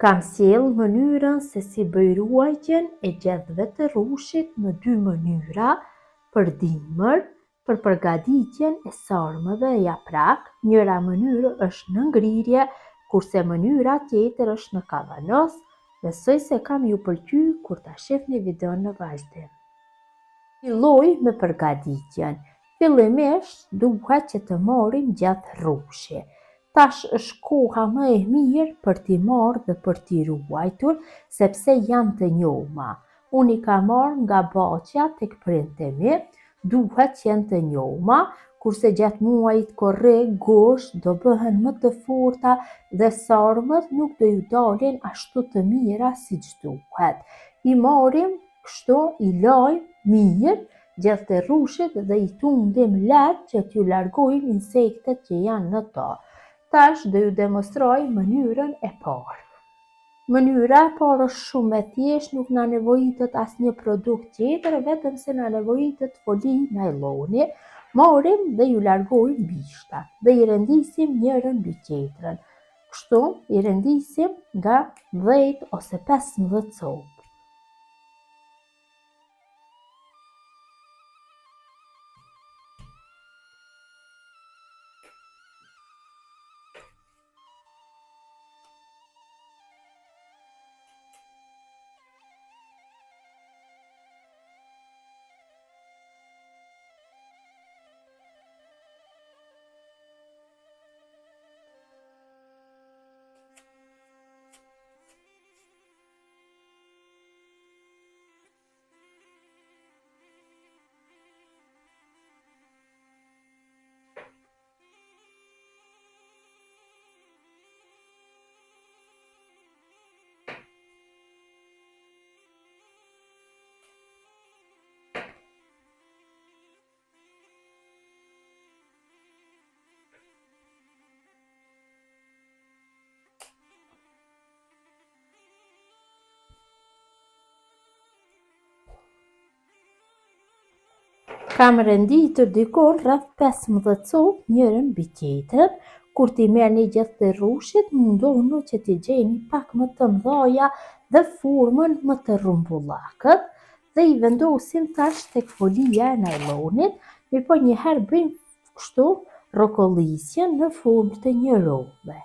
Kam sjell mënyrën se si bëj ruajtjen e gjethdeve të rrushit në 2 mënyra për dimër, për përgatitjen e sarmëve e japrak. Njëra mënyrë është në ngrirje, kurse mënyra tjetër është në kavanos. Besoj se kam ju pëlqy kur ta shihni videon në vazhdim. Filloj me përgatitjen. Fillimisht duhet që të marrim gjatë rrushi. Tash është koha më e mirë për t'i marrë dhe për t'i ruajtur, sepse janë të njoma. Unë i kam marrë nga baqja tek prindi mi, duhet që janë të njoma, kurse gjatë muajit korrik, gusht do bëhen më të forta dhe sarmët nuk do ju dalin ashtu të mira siç duhet. I marrim kështu, i lajm mirë gjatë të rrushit dhe i tundim lehtë që t'ju largojmë insektet që janë në to. Tash do ju demonstroj mënyrën e parë. Mënyra e parë është shumë e thjeshtë, nuk na nevojitet asnjë produkt tjetër, vetëm se na nevojitet foli najloni. Marrim dhe ju largojmë bishtat dhe i rendisim njërin mbi tjetrën. Kështu i rendisim nga 10 ose 15 copë. Kam renditur dikon rreth 15 copë njërën mbi tjetrën. Kur t'i merrni gjatë të rrushit, mundohuni që t'i gjeni pak më të mëdha dhe formën më të rrumbullakët dhe i vendosim tash tek folija e najlonit, mirëpo njëherë bëjmë kështu rrokollisjen në formë të një rove.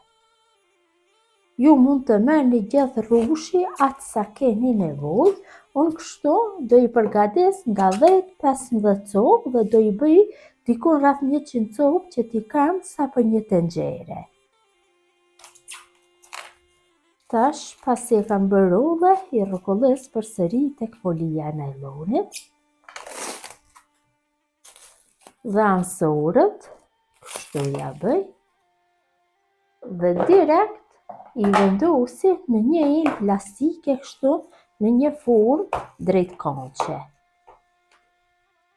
Ju mund të merrni gjatë rrushi atë sa keni nevojë. Unë kështu do i përgatis nga 10-15 copë dhe do i bëj dikun rreth 100 copë që t'i kam sa për një tenxhere. Tash, pasi e kam bërë rove, i rrokollis përsëri tek folija e najlonit dhe ansorët, kështu ja bëj, dhe direkt i vendosi në një ijë plastike kështu në një formë drejtkanqe.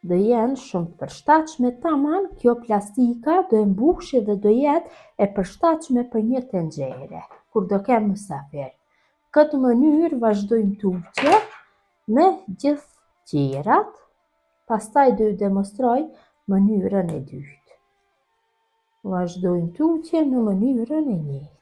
Do jenë shumë të përshtatshme, tamam kjo plastika do e mbushi dhe do jetë e përshtatshme për një tenxhere, kur do kem mysafir. Këtë mënyrë vazhdojmë tutje me gjithë tjerat, pastaj do ju demonstroj mënyrën e dytë. Vazhdojmë tutje në mënyrën e njëjtë.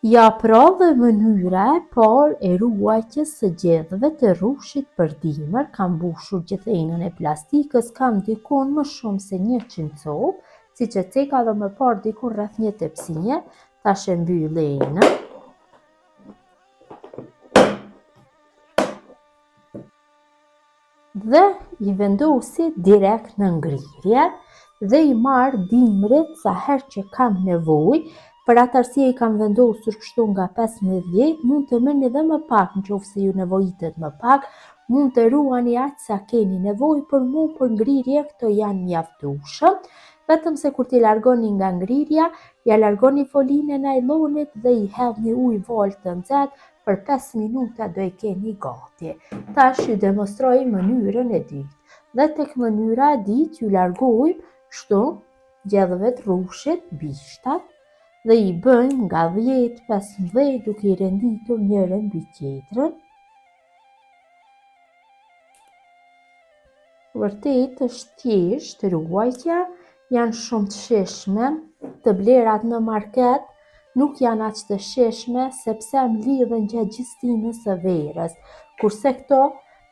Ja pra dhe mënyra e parë e ruajtjes së gjethdeve të rrushit për dimër. Kam mbushur gjithë enën e plastikës, kam dikun më shumë se 100 copë, siç e ceka dhe më parë dikun rreth një tepsije. Tash e mbyll enën. Dhe i vendosi direkt në ngrirje dhe i marr dimrit sa herë që kam nevojë. Për atë arsye i kam vendosur kështu nga 15-10, mund të merrni edhe më pak nëse ju nevojitet më pak, mund të ruani aq sa keni nevojë, për mua për ngrirje këto janë mjaftueshëm. Vetëm se kur t'i largoni nga ngrirja, ja largoni folinë e najlonit dhe i hedhni ujë val të nxehtë, për 5 minuta do e keni gati. Tash ju demonstroj mënyrën e dytë. dhe tek mënyra e dytë ju largojmë kështu gjedhëve të rrushit, bishtat, dhe i bëjmë nga 10-15 duke i renditur njërin mbi tjetrën. Vërtet është thjeshtë ruajtja, janë shumë të shishme, të blerat në market nuk janë aq të shishme sepse mlidhen gjatë gjystinës së verës, kurse këto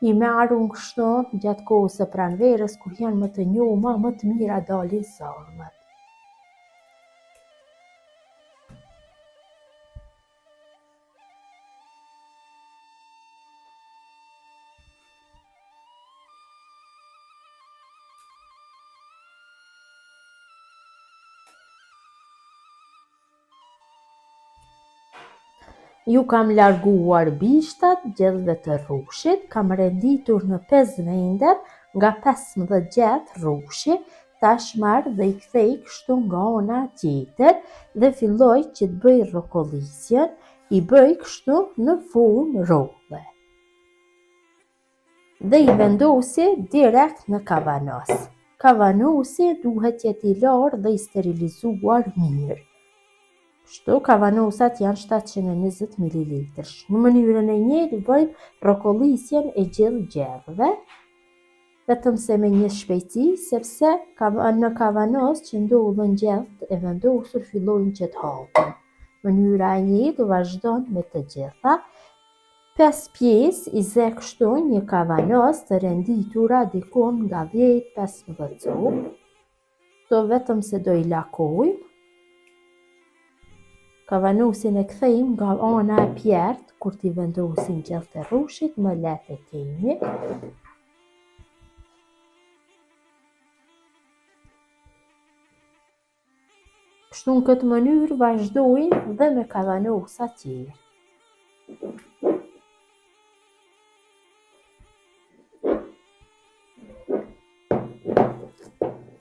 i marrun kështu gjatë kohës së pranverës kur janë më të njoma, më të mira dalin sarmat. Ju kam larguar bishtat, gjedhëve të rrushit, kam renditur në 5 vende, nga 15 gjedhë rrushi, tash marr dhe i kthej kështu nga ana tjetër dhe filloj që të bëj rrokollisjen, i bëj kështu në formë rolle. Dhe i vendosi direkt në kavanos. Kavanosi duhet jetë i larë dhe i sterilizuar mirë. Kështu kavanosat janë 720 ml. Në mënyrën e njëjtë bëjmë rrokollisjen e gjithë gjedhëve, vetëm se me një shpejtësi, sepse në kavanos që ndodhen gjedhët e vendosur fillojnë që të hapen. Mënyra e njëjtë vazhdon me të gjitha. 5 pjesë i ze kështu një kavanos të renditura dikon nga 10-15 copë. Këto vetëm se do i lakojmë. Kavanosin e kthejmë nga ana e pjertë, kur t'i vendosim gjedhët e rrushit, më lehtë e kemi. Kështu në këtë mënyrë vazhdojmë dhe me kavanosa tjerë.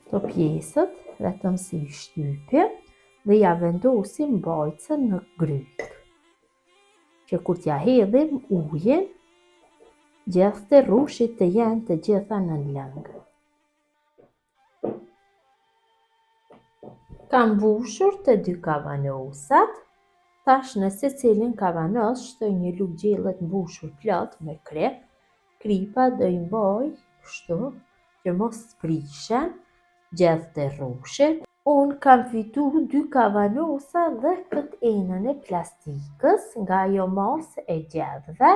Këto pjesët vetëm si i shtypim dhe ja vendosim bajcën në gryk, që kur t'ja hedhim ujin, gjedhët e rrushit të jenë të gjitha në lëng. Kam mbushur të 2 kavanosat. Tash në secilin kavanos shtoj një lugë gjelle të mbushur plot me krip. Kripat do i mbaj kështu që mos prishen gjedhët e rrushit. Unë kam fitu 2 kavanosa dhe këtë enën e plastikës nga ajo masë e gjedhëve,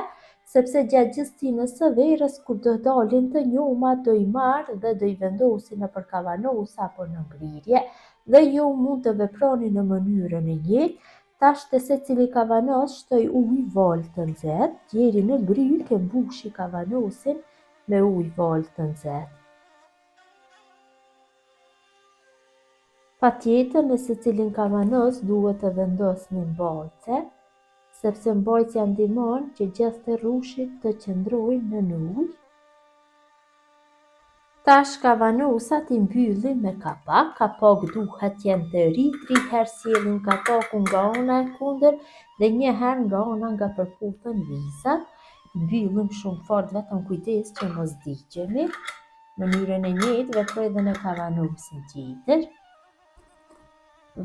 sepse gjatë gjystinës së verës kur do dalin të njoma do i marr dhe do i vendosin nëpër kavanosa apo në ngrirje dhe ju mund të veproni në mënyrën e njëjtë. Tash te secili kavanos shtoj ujë val të nxehtë, djeri në gryk e mbushi kavanosin me ujë val të nxehtë. Patjetër në secilin kavanos duhet të vendosni mbajtse, sepse mbajtja ndihmon që gjedhët e rrushit të qëndrojnë në ujë. Tash kavanosat i mbyllim me kapak. Kapak duhet jenë të ri, 3 herë sjellim kapakun nga ana e kundër dhe 1 herë nga ana nga përputhen vizat. I mbyllim shumë fort, vetëm kujdes që mos diqemi. Mënyrën e njëjtë veproj edhe në kavanosin tjetër.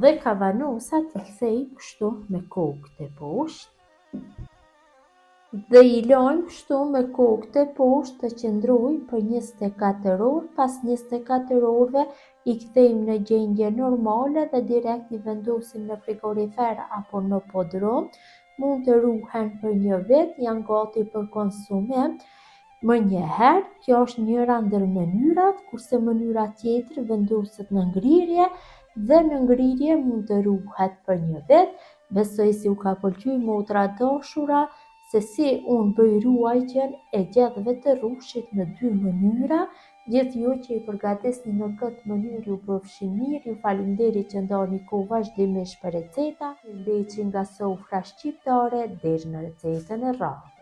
Dhe kavanosat i kthej kështu me kokët e poshtë. Dhe i lajmë kështu me kokët e poshtë të qëndrojnë për 24 orë. Pas 24 orëve i kthejmë në gjendje normale dhe direkt i vendosim në frigorifer apo në podrum. Mund të ruhen për 1 vit, janë gati për konsumim më njëherë. Kjo është njëra ndër mënyrat, kurse mënyra tjetër vendoset në ngrirje dhe në ngrirje mund të ruhet për 1 vit. Besoj si u ka pëlqyer motra dashura se si unë bëj ruajtjen e gjedhëve të rrushit në 2 mënyra. Gjithë ju që i përgatesni në këtë mënyrë ju bëfshin mirë. Ju faleminderit që ndani kohë vazhdimisht për receta. Leçi nga sofra shqiptare deri në recetën e radhës.